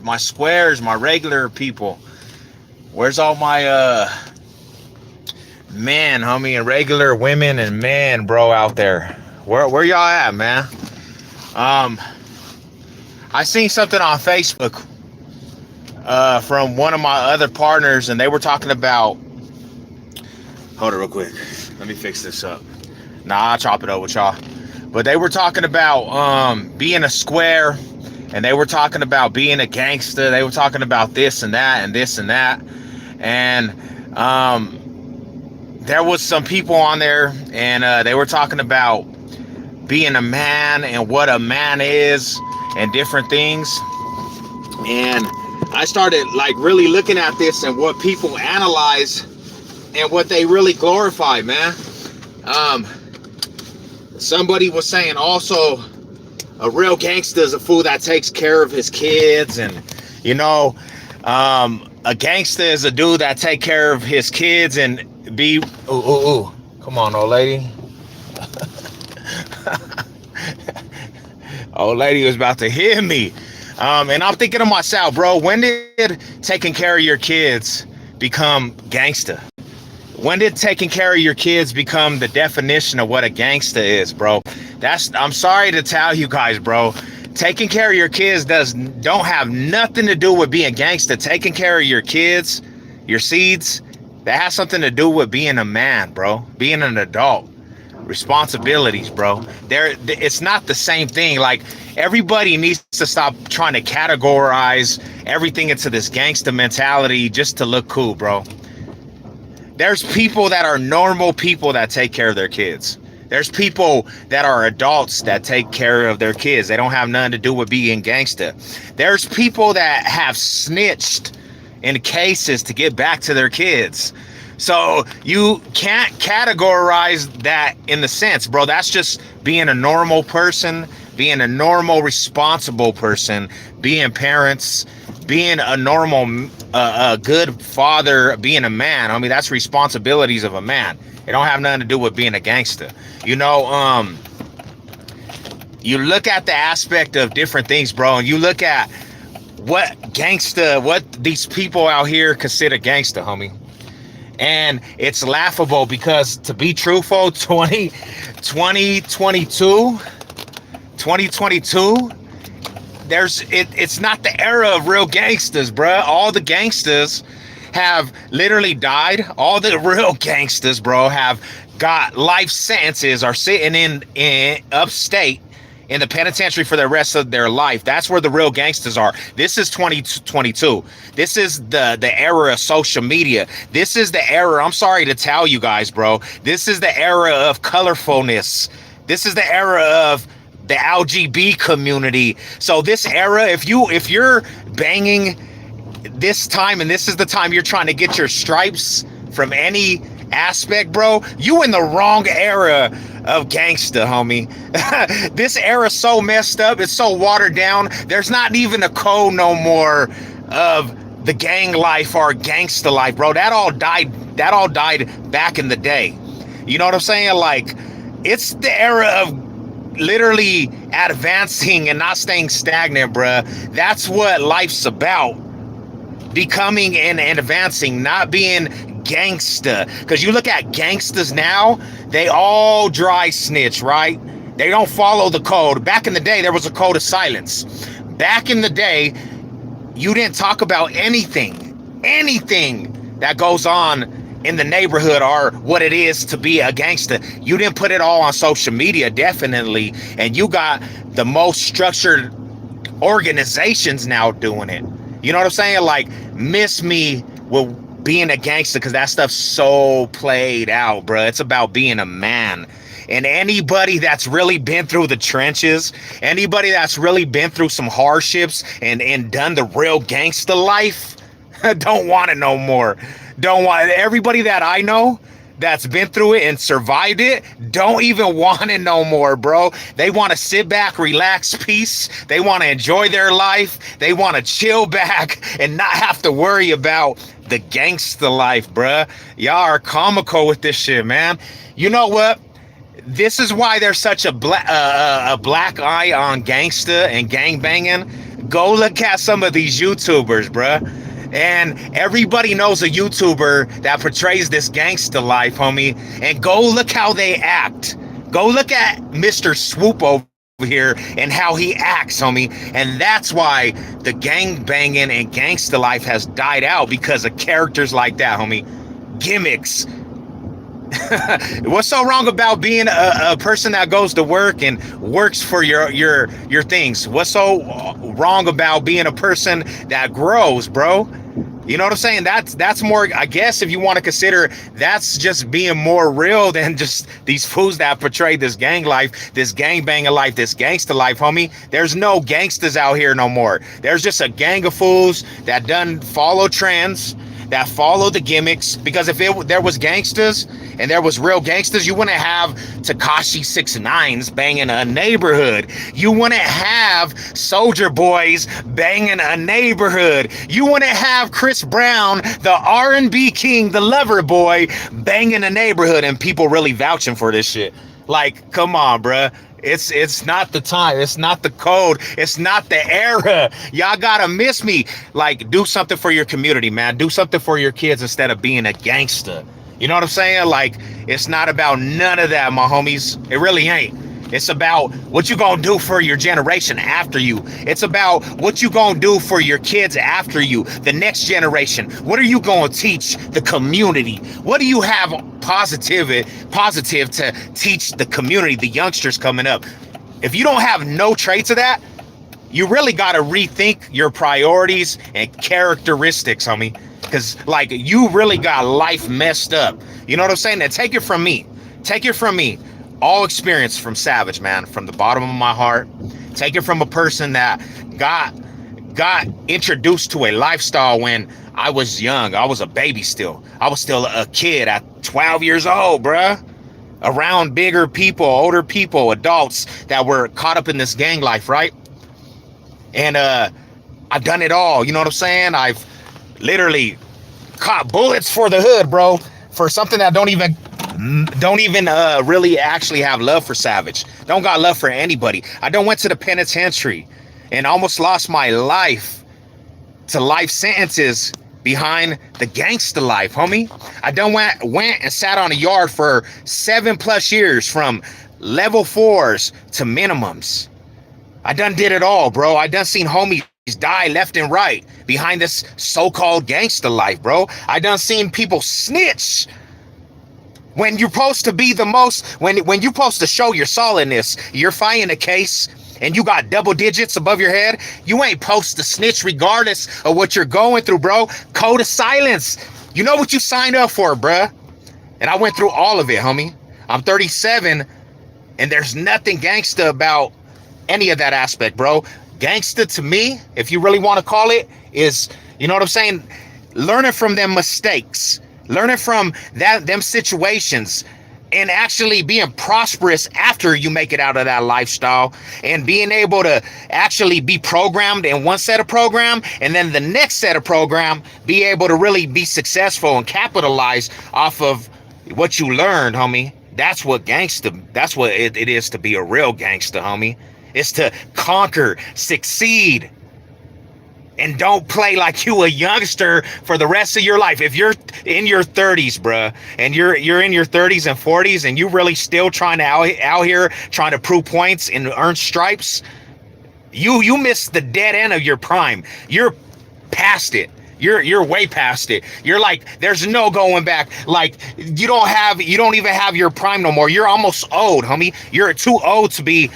my squares, my regular people? Where's all my men, homie, and regular women and men, bro, out there? Where y'all at, man? I seen something on Facebook from one of my other partners, and they were talking about. Hold it real quick. Let me fix this up. Nah, I'll chop it up with y'all. But they were talking about being a square, and they were talking about being a gangster. They were talking about this and that and this and that. And there was some people on there, and they were talking about being a man and what a man is and different things. And I started like really looking at this and what people analyze and what they really glorify, man. Somebody was saying also a real gangster is a fool that takes care of his kids. And, you know, a gangster is a dude that take care of his kids and be, ooh. Come on, old lady. Old lady was about to hit me. And I'm thinking to myself, bro, when did taking care of your kids become gangster? When did taking care of your kids become the definition of what a gangster is, bro? I'm sorry to tell you guys, bro. Taking care of your kids don't have nothing to do with being a gangster. Taking care of your kids, your seeds, that has something to do with being a man, bro. Being an adult. Responsibilities, bro. It's not the same thing. Like, everybody needs to stop trying to categorize everything into this gangster mentality just to look cool, bro. There's people that are normal people that take care of their kids. There's people that are adults that take care of their kids. They don't have nothing to do with being gangster. There's people that have snitched in cases to get back to their kids. So you can't categorize that in the sense, bro. That's just being a normal person, being a normal, responsible person, being parents, being a normal, a good father, being a man. I mean, that's responsibilities of a man. It don't have nothing to do with being a gangster. You know, you look at the aspect of different things, bro, and you look at what these people out here consider gangster, homie. And it's laughable because, to be truthful, 2022, it's not the era of real gangsters, bruh. All the gangsters have literally died. All the real gangsters, bro, have got life sentences, are sitting in upstate in the penitentiary for the rest of their life. That's where the real gangsters are. This is 2022. This is the era of social media. This is the era, I'm sorry to tell you guys, bro. This is the era of colorfulness. This is the era of the LGB community. So this era, if you're banging this time and this is the time you're trying to get your stripes from any aspect, bro, you in the wrong era of gangsta, homie. This era's so messed up, it's so watered down. There's not even a code no more of the gang life or gangsta life, bro. That all died back in the day. You know what I'm saying? Like, it's the era of literally advancing and not staying stagnant, bruh. That's what life's about. Becoming and advancing, not being gangsta. Because you look at gangsters now, they all dry snitch, right? They don't follow the code. Back in the day, there was a code of silence. Back in the day, you didn't talk about anything that goes on in the neighborhood or what it is to be a gangster. You didn't put it all on social media, definitely. And you got the most structured organizations now doing it. You know what I'm saying? Like, miss me with being a gangster, because that stuff's so played out, bro. It's about being a man. And anybody that's really been through the trenches, anybody that's really been through some hardships and done the real gangster life, don't want it no more. Don't want it. Everybody that I know that's been through it and survived it don't even want it no more, bro. They want to sit back, relax, peace. They want to enjoy their life. They want to chill back and not have to worry about the gangster life, bruh. Y'all are comical with this shit, man. You know what? This is why there's such a black eye on gangsta and gang banging. Go look at some of these YouTubers, bruh. And everybody knows a YouTuber that portrays this gangster life, homie. And go look how they act. Go look at Mr. Swoop over here and how he acts, homie. And that's why the gang banging and gangster life has died out, because of characters like that, homie. Gimmicks. What's so wrong about being a person that goes to work and works for your things? What's so wrong about being a person that grows, bro? You know what I'm saying? That's more, I guess, if you want to consider, that's just being more real than just these fools that portray this gang life, this gang banging life, this gangster life, homie. There's no gangsters out here no more. There's just a gang of fools that done follow trends, that follow the gimmicks. Because if there was gangsters and there was real gangsters, you wouldn't have Tekashi 6ix9ine banging a neighborhood. You wouldn't have Soldier Boys banging a neighborhood. You wouldn't have Chris Brown, the R&B king, the lover boy, banging a neighborhood and people really vouching for this shit. Like, come on, bruh. It's not the time. It's not the code. It's not the era. Y'all gotta miss me. Like, do something for your community, man. Do something for your kids instead of being a gangster. You know what I'm saying? Like, it's not about none of that, my homies. It really ain't. It's about what you gonna do for your generation after you. It's about what you gonna do for your kids after you, the next generation. What are you gonna teach the community? What do you have positive to teach the community, the youngsters coming up? If you don't have no traits of that, you really gotta rethink your priorities and characteristics, homie. Because, like, you really got life messed up. You know what I'm saying? And take it from me. Take it from me. All experience from Savage, man, from the bottom of my heart. Take it from a person that got introduced to a lifestyle when I was young. I was a baby still. I was still a kid at 12 years old, bruh. Around bigger people, older people, adults that were caught up in this gang life, right? And I've done it all. You know what I'm saying? I've literally caught bullets for the hood, bro, for something that don't even really actually have love for Savage. Don't got love for anybody. I done went to the penitentiary and almost lost my life to life sentences behind the gangster life, homie. I done went and sat on a yard for 7+ years, from level 4s to minimums. I done did it all, bro. I done seen homies die left and right behind this so-called gangster life, bro. I done seen people snitch when you're supposed to be the most, when you're supposed to show your solidness. You're fighting a case and you got double digits above your head. You ain't supposed to snitch regardless of what you're going through, bro. Code of silence. You know what you signed up for, bruh. And I went through all of it, homie. I'm 37 and there's nothing gangsta about any of that aspect, bro. Gangsta to me, if you really want to call it, is, you know what I'm saying, learning from them mistakes, learning from them situations, and actually being prosperous after you make it out of that lifestyle, and being able to actually be programmed in one set of program, and then the next set of program, be able to really be successful and capitalize off of what you learned, homie. That's what gangsta, that's what it is to be a real gangster, homie. It's to conquer, succeed, and don't play like you a youngster for the rest of your life. If you're in your 30s, bruh, and you're in your 30s and 40s, and you really still trying to out here trying to prove points and earn stripes, you missed the dead end of your prime. You're past it. You're way past it. You're like, there's no going back. Like, you don't even have your prime no more. You're almost old, homie. You're too old to be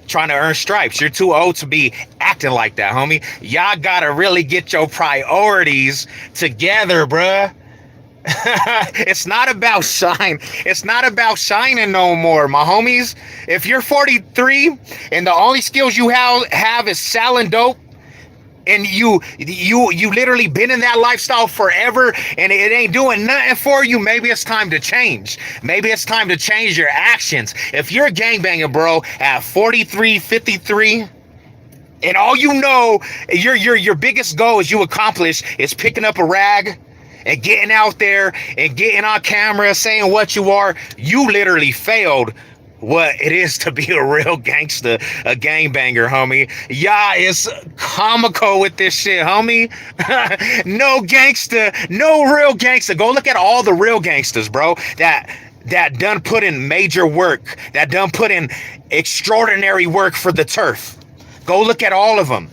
trying to earn stripes. You're too old to be acting like that, homie. Y'all gotta really get your priorities together, bruh. It's not about shine. It's not about shining no more, my homies. If you're 43 and the only skills you have is selling dope, and you literally been in that lifestyle forever and it ain't doing nothing for you, maybe it's time to change. Maybe it's time to change your actions. If you're gangbanging, bro, at 43, 53, and all you know, your biggest goal is you accomplish is picking up a rag and getting out there and getting on camera saying what you are, you literally failed what it is to be a real gangster, a gangbanger, homie. Y'all is comical with this shit, homie. No gangster, no real gangster. Go look at all the real gangsters, bro, that done put in major work, that done put in extraordinary work for the turf. Go look at all of them.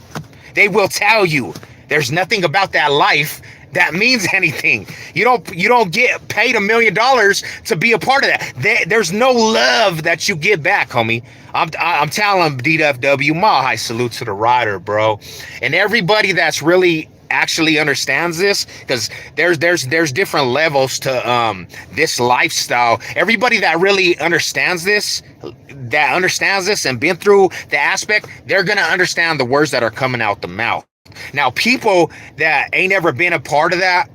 They will tell you there's nothing about that life that means anything. You don't get paid $1 million to be a part of that. There's no love that you get back, homie. I'm telling DFW, my high salute to the rider, bro, and everybody that's really actually understands this, because there's different levels to this lifestyle. Everybody that really understands this, and been through the aspect, they're gonna understand the words that are coming out the mouth. Now, people that ain't ever been a part of that,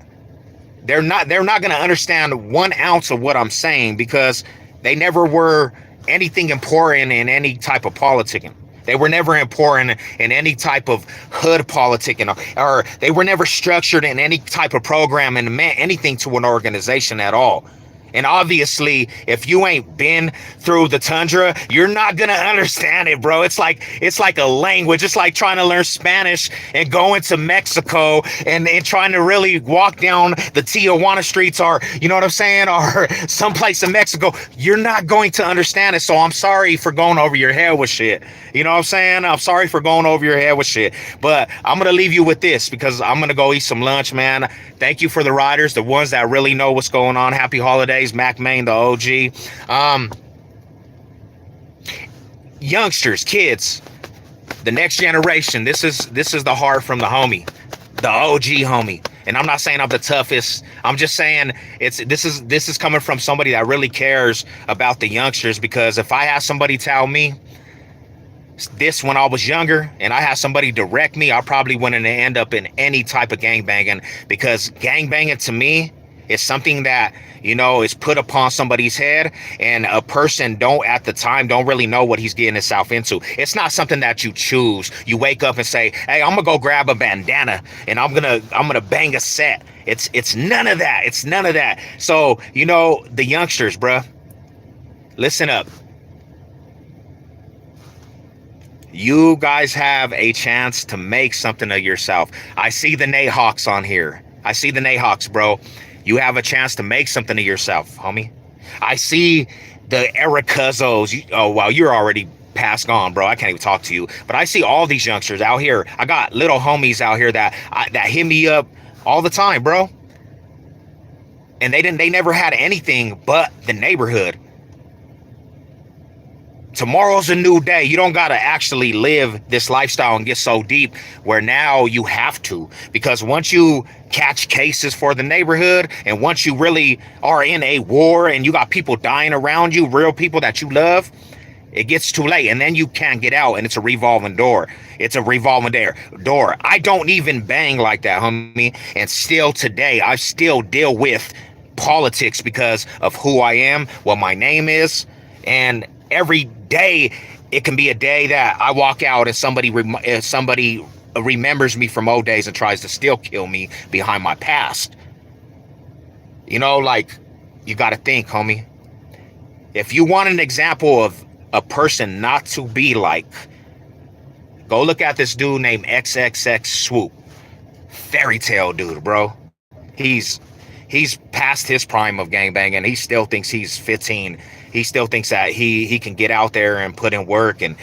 they're not going to understand 1 ounce of what I'm saying, because they never were anything important in any type of politicking. They were never important in any type of hood politicking, or they were never structured in any type of program and meant anything to an organization at all. And obviously, if you ain't been through the tundra, you're not gonna understand it, bro. It's like a language. It's like trying to learn Spanish and going to Mexico and trying to really walk down the Tijuana streets, or, you know what I'm saying, or someplace in Mexico. You're not going to understand it. So I'm sorry for going over your head with shit. You know what I'm saying? I'm sorry for going over your head with shit. But I'm gonna leave you with this, because I'm gonna go eat some lunch, man. Thank you for the riders, the ones that really know what's going on. Happy holidays, Mac Main, the OG. Youngsters, kids, the next generation. This is the heart from the homie, the OG homie. And I'm not saying I'm the toughest. I'm just saying this is coming from somebody that really cares about the youngsters. Because if I had somebody tell me this when I was younger, and I had somebody direct me, I probably wouldn't end up in any type of gangbanging. Because gangbanging to me is something that, you know, is put upon somebody's head, and a person don't really know what he's getting himself into. It's not something that you choose. You wake up and say, hey, I'm gonna go grab a bandana and I'm gonna bang a set. It's none of that. It's none of that. So, you know, the youngsters, bruh, listen up. You guys have a chance to make something of yourself. I see the Nayhawks on here. I see the Nayhawks, bro. You have a chance to make something of yourself, homie. I see the Eric Cuzzos. Oh, well, you're already past gone, bro. I can't even talk to you. But I see all these youngsters out here. I got little homies out here that hit me up all the time, bro. And they never had anything but the neighborhood. Tomorrow's a new day. You don't got to actually live this lifestyle and get so deep where now you have to. Because once you catch cases for the neighborhood, and once you really are in a war and you got people dying around you, real people that you love, it gets too late. And then you can't get out, and it's a revolving door. It's a revolving door. I don't even bang like that, homie. And still today, I still deal with politics because of who I am, what my name is. And every day, it can be a day that I walk out and somebody remembers me from old days and tries to still kill me behind my past. You know, like, you got to think, homie. If you want an example of a person not to be like, go look at this dude named XXX Swoop. Fairy tale dude, bro. He's past his prime of gangbanging. He still thinks he's 15. He still thinks that he can get out there and put in work, and,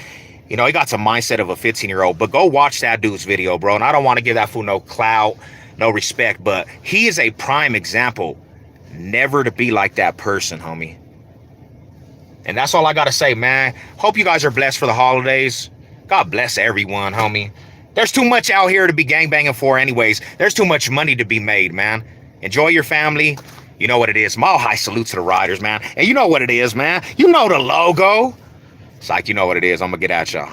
you know, he got some mindset of a 15-year-old. But go watch that dude's video, bro. And I don't want to give that fool no clout, no respect, but he is a prime example never to be like that person, homie. And that's all I got to say, man. Hope you guys are blessed for the holidays. God bless everyone, homie. There's too much out here to be gangbanging for anyways. There's too much money to be made, man. Enjoy your family. You know what it is. Mile high salute to the riders, man. And you know what it is, man. You know the logo. It's like, you know what it is. I'm going to get at y'all.